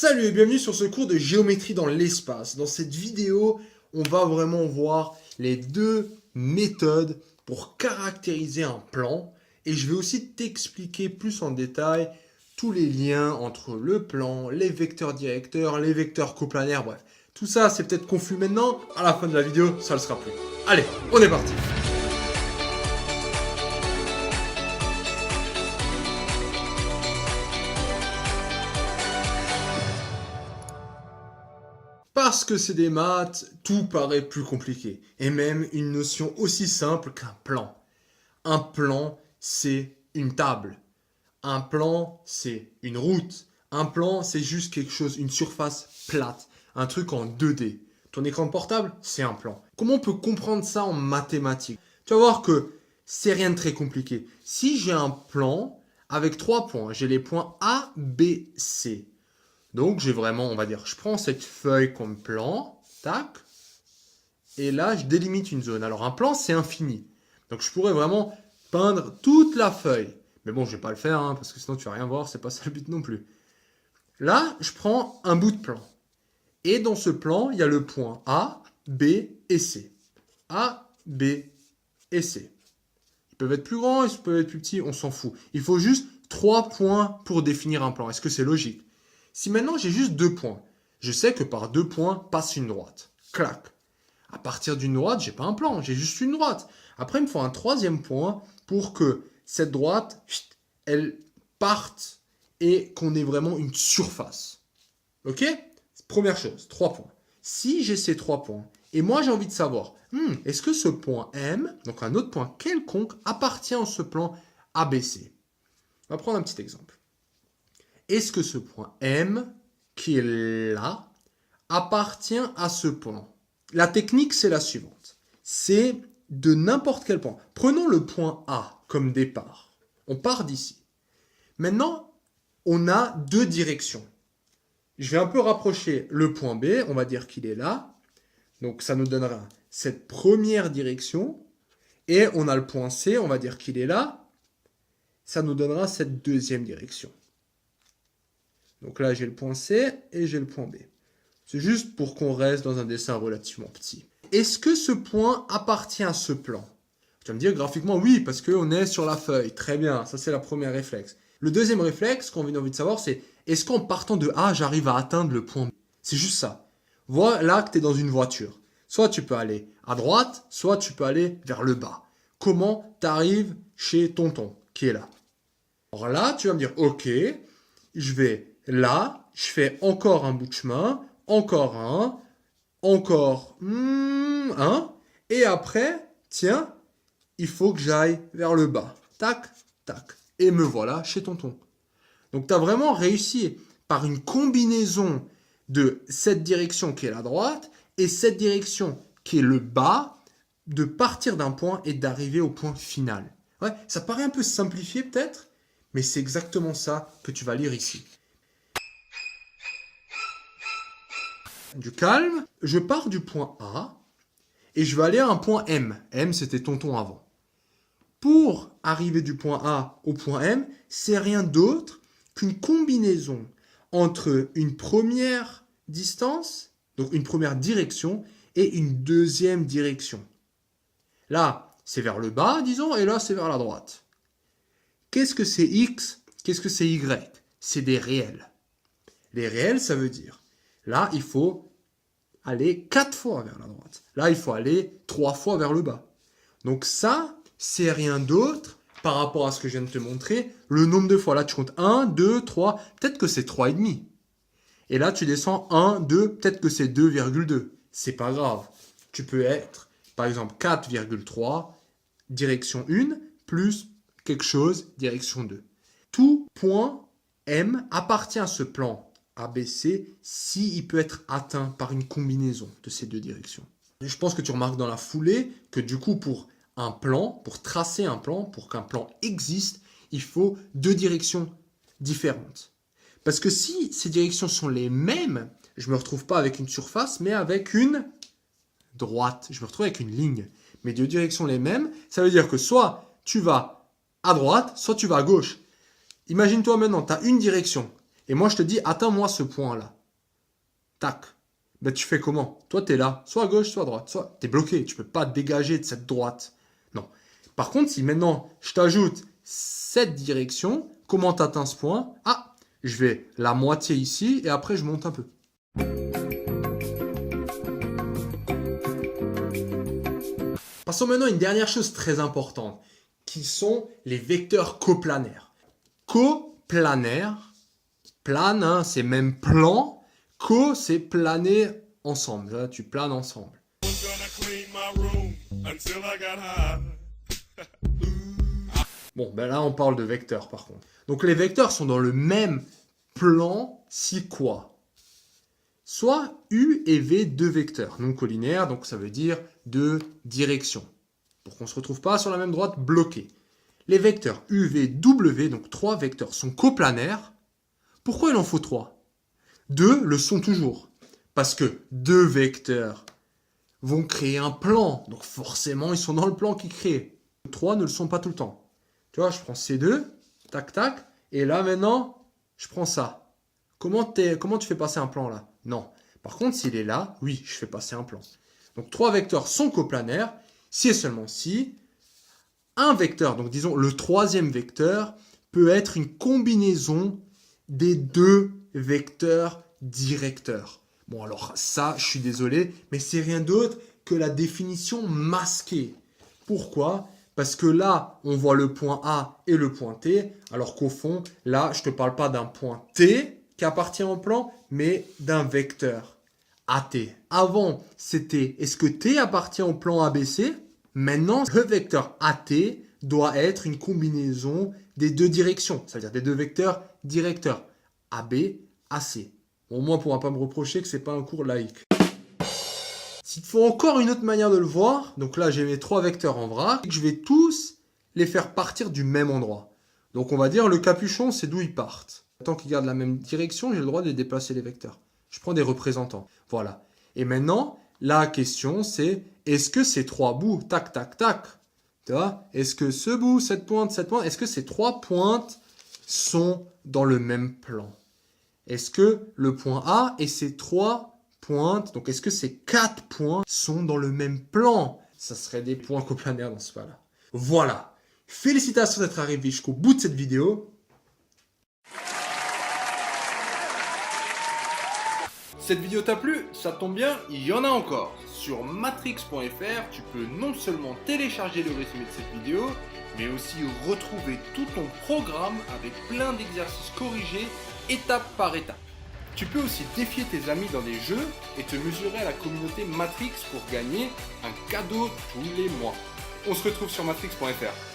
Salut et bienvenue sur ce cours de géométrie dans l'espace. Dans cette vidéo, on va vraiment voir les deux méthodes pour caractériser un plan. Et je vais aussi t'expliquer plus en détail tous les liens entre le plan, les vecteurs directeurs, les vecteurs coplanaires, bref. Tout ça, c'est peut-être confus maintenant. À la fin de la vidéo, ça le sera plus. Allez, on est parti! Parce que c'est des maths, tout paraît plus compliqué. Et même une notion aussi simple qu'un plan. Un plan, c'est une table. Un plan, c'est une route. Un plan, c'est juste quelque chose, une surface plate. Un truc en 2D. Ton écran de portable, c'est un plan. Comment on peut comprendre ça en mathématiques? Tu vas voir que c'est rien de très compliqué. Si j'ai un plan avec 3 points, j'ai les points A, B, C. Donc, j'ai vraiment, on va dire, je prends cette feuille comme plan, tac, et là, je délimite une zone. Alors, un plan, c'est infini. Donc, je pourrais vraiment peindre toute la feuille. Mais bon, je ne vais pas le faire, hein, parce que sinon, tu vas rien voir, c'est pas ça le but non plus. Là, je prends un bout de plan. Et dans ce plan, il y a le point A, B et C. A, B et C. Ils peuvent être plus grands, ils peuvent être plus petits, on s'en fout. Il faut juste 3 points pour définir un plan. Est-ce que c'est logique? Si maintenant j'ai juste 2 points, je sais que par 2 points passe une droite. Clac. À partir d'une droite, j'ai pas un plan, j'ai juste une droite. Après, il me faut un 3e point pour que cette droite, elle parte et qu'on ait vraiment une surface. Ok? Première chose, 3 points. Si j'ai ces 3 points, et moi j'ai envie de savoir, est-ce que ce point M, donc un autre point quelconque, appartient à ce plan ABC? On va prendre un petit exemple. Est-ce que ce point M, qui est là, appartient à ce point? La technique, c'est la suivante. C'est de n'importe quel point. Prenons le point A comme départ. On part d'ici. Maintenant, on a 2 directions. Je vais un peu rapprocher le point B. On va dire qu'il est là. Donc, ça nous donnera cette première direction. Et on a le point C. On va dire qu'il est là. Ça nous donnera cette 2e direction. Donc là, j'ai le point C et j'ai le point B. C'est juste pour qu'on reste dans un dessin relativement petit. Est-ce que ce point appartient à ce plan? Tu vas me dire graphiquement oui, parce qu'on est sur la feuille. Très bien, ça c'est la première réflexe. Le deuxième réflexe qu'on a envie de savoir, c'est est-ce qu'en partant de A, j'arrive à atteindre le point B? C'est juste ça. Voilà que tu es dans une voiture. Soit tu peux aller à droite, soit tu peux aller vers le bas. Comment tu arrives chez tonton, qui est là? Alors là, tu vas me dire, ok, je vais là, je fais encore un bout de chemin, encore un, encore un, et après, tiens, il faut que j'aille vers le bas. Tac, tac. Et me voilà chez tonton. Donc, tu as vraiment réussi par une combinaison de cette direction qui est la droite et cette direction qui est le bas, de partir d'un point et d'arriver au point final. Ouais, ça paraît un peu simplifié peut-être, mais c'est exactement ça que tu vas lire ici. Du calme, je pars du point A et je vais aller à un point M. M, c'était tonton avant. Pour arriver du point A au point M, c'est rien d'autre qu'une combinaison entre une première distance, donc une première direction, et une deuxième direction. Là, c'est vers le bas, disons, et là, c'est vers la droite. Qu'est-ce que c'est X? Qu'est-ce que c'est Y? C'est des réels. Les réels, ça veut dire, là, il faut aller 4 fois vers la droite. Là, il faut aller 3 fois vers le bas. Donc ça, c'est rien d'autre par rapport à ce que je viens de te montrer. Le nombre de fois, là, tu comptes 1, 2, 3, peut-être que c'est 3,5. Et là, tu descends 1, 2, peut-être que c'est 2,2. C'est pas grave. Tu peux être, par exemple, 4,3, direction 1, plus quelque chose, direction 2. Tout point M appartient à ce plan ABC s'il peut être atteint par une combinaison de ces 2 directions. Et je pense que tu remarques dans la foulée que du coup pour un plan, pour tracer un plan, pour qu'un plan existe, il faut 2 directions différentes. Parce que si ces directions sont les mêmes, je ne me retrouve pas avec une surface, mais avec une droite. Je me retrouve avec une ligne. Mais 2 directions les mêmes, ça veut dire que soit tu vas à droite, soit tu vas à gauche. Imagine-toi maintenant, tu as une direction. Et moi, je te dis, atteins-moi ce point-là. Tac. Ben, tu fais comment? Toi, tu es là, soit à gauche, soit à droite. Soit tu es bloqué, tu peux pas te dégager de cette droite. Non. Par contre, si maintenant, je t'ajoute cette direction, comment tu atteins ce point? Ah, je vais la moitié ici et après, je monte un peu. Passons maintenant à une dernière chose très importante, qui sont les vecteurs coplanaires. Coplanaire, plane, hein, c'est même plan. Co, c'est planer ensemble. Là, tu planes ensemble. Bon, ben là, on parle de vecteurs par contre. Donc, les vecteurs sont dans le même plan si quoi? Soit U et V, deux vecteurs non collinaires, donc ça veut dire deux directions. Pour qu'on ne se retrouve pas sur la même droite bloquée. Les vecteurs U, V, W, donc trois vecteurs, sont coplanaires. Pourquoi il en faut trois? Deux le sont toujours. Parce que deux vecteurs vont créer un plan. Donc forcément, ils sont dans le plan qu'ils créent. Trois ne le sont pas tout le temps. Tu vois, je prends ces deux, tac, tac. Et là, maintenant, je prends ça. Comment tu fais passer un plan là? Non. Par contre, s'il est là, oui, je fais passer un plan. Donc trois vecteurs sont coplanaires si et seulement si un vecteur, donc disons le troisième vecteur, peut être une combinaison des deux vecteurs directeurs. Bon alors ça, je suis désolé, mais c'est rien d'autre que la définition masquée. Pourquoi? Parce que là, on voit le point A et le point T, alors qu'au fond, là, je ne te parle pas d'un point T qui appartient au plan, mais d'un vecteur AT. Avant, c'était est-ce que T appartient au plan ABC? Maintenant, le vecteur AT doit être une combinaison des deux directions, c'est-à-dire des deux vecteurs directeurs, AB, AC. Bon, au moins, on ne pourra pas me reprocher que ce n'est pas un cours laïque. S'il te faut encore une autre manière de le voir, donc là, j'ai mes trois vecteurs en vrac, et que je vais tous les faire partir du même endroit. Donc, on va dire le capuchon, c'est d'où ils partent. Tant qu'ils gardent la même direction, j'ai le droit de déplacer les vecteurs. Je prends des représentants. Voilà. Et maintenant, la question, c'est est-ce que ces trois bouts, tac, tac, tac, tu vois, est-ce que ce bout, cette pointe, est-ce que ces trois pointes sont dans le même plan? Est-ce que le point A et ces trois pointes, donc est-ce que ces quatre points sont dans le même plan? Ça serait des points coplanaires dans ce cas-là. Voilà. Félicitations d'être arrivé jusqu'au bout de cette vidéo. Cette vidéo t'a plu? Ça tombe bien, il y en a encore. Sur matrix.fr, tu peux non seulement télécharger le résumé de cette vidéo, mais aussi retrouver tout ton programme avec plein d'exercices corrigés étape par étape. Tu peux aussi défier tes amis dans des jeux et te mesurer à la communauté Matrix pour gagner un cadeau tous les mois. On se retrouve sur matrix.fr.